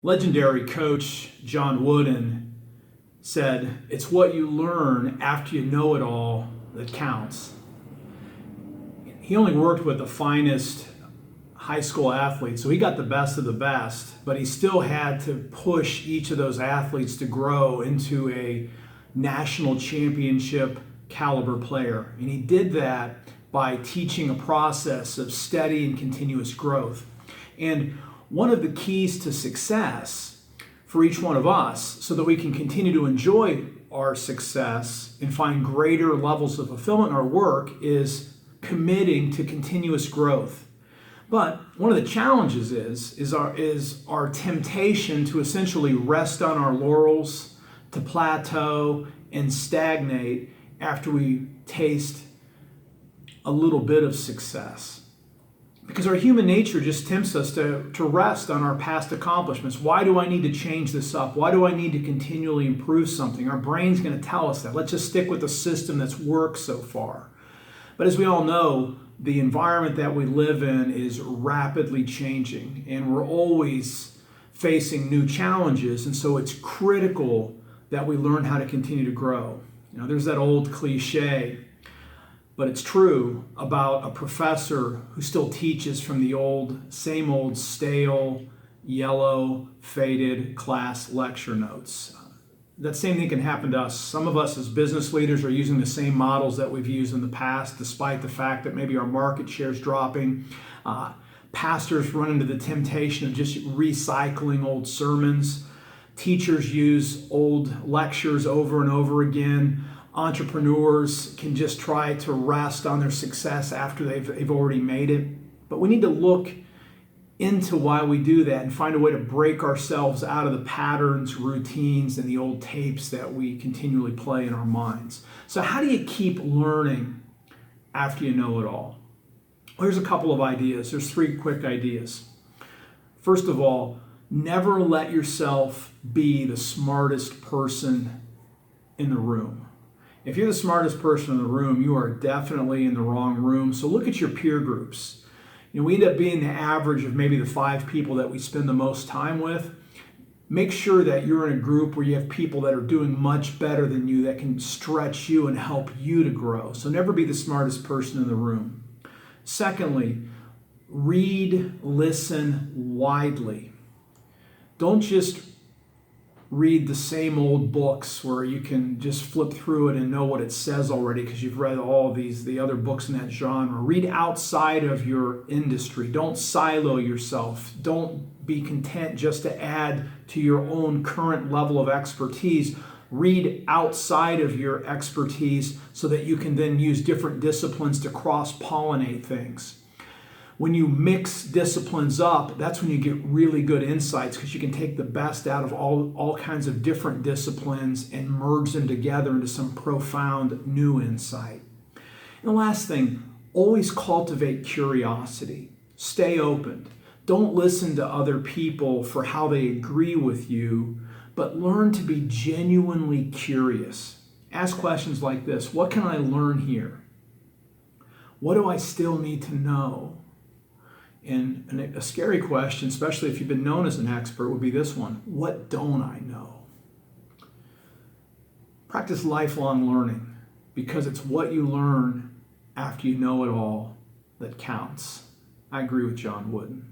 Legendary coach John Wooden said, "It's what you learn after you know it all that counts." He only worked with the finest high school athletes, so he got the best of the best, but he still had to push each of those athletes to grow into a national championship caliber player. And he did that by teaching a process of steady and continuous growth. And one of the keys to success for each one of us, so that we can continue to enjoy our success and find greater levels of fulfillment in our work, is committing to continuous growth. But one of the challenges is our temptation to essentially rest on our laurels, to plateau and stagnate after we taste a little bit of success. Because our human nature just tempts us to rest on our past accomplishments. Why do I need to change this up? Why do I need to continually improve something? Our brain's going to tell us that. Let's just stick with the system that's worked so far. But as we all know, the environment that we live in is rapidly changing, and we're always facing new challenges. And so it's critical that we learn how to continue to grow. You know, there's that old cliche, but it's true, about a professor who still teaches from the same old stale, yellow, faded class lecture notes. That same thing can happen to us. Some of us as business leaders are using the same models that we've used in the past, despite the fact that maybe our market share is dropping. Pastors run into the temptation of just recycling old sermons. Teachers use old lectures over and over again. Entrepreneurs can just try to rest on their success after they've already made it. But we need to look into why we do that and find a way to break ourselves out of the patterns, routines, and the old tapes that we continually play in our minds. So how do you keep learning after you know it all? Well, here's a couple of ideas. There's 3 quick ideas. First of all, never let yourself be the smartest person in the room. If you're the smartest person in the room, you are definitely in the wrong room. So look at your peer groups. You know, we end up being the average of maybe the 5 people that we spend the most time with. Make sure that you're in a group where you have people that are doing much better than you, that can stretch you and help you to grow. So never be the smartest person in the room. Secondly, read, listen widely. Don't just read the same old books where you can just flip through it and know what it says already because you've read all the other books in that genre. Read outside of your industry. Don't silo yourself. Don't be content just to add to your own current level of expertise. Read outside of your expertise so that you can then use different disciplines to cross-pollinate things. When you mix disciplines up, that's when you get really good insights, because you can take the best out of all kinds of different disciplines and merge them together into some profound new insight. And the last thing, always cultivate curiosity. Stay open. Don't listen to other people for how they agree with you, but learn to be genuinely curious. Ask questions like this: what can I learn here? What do I still need to know? And a scary question, especially if you've been known as an expert, would be this one: what don't I know? Practice lifelong learning, because it's what you learn after you know it all that counts. I agree with John Wooden.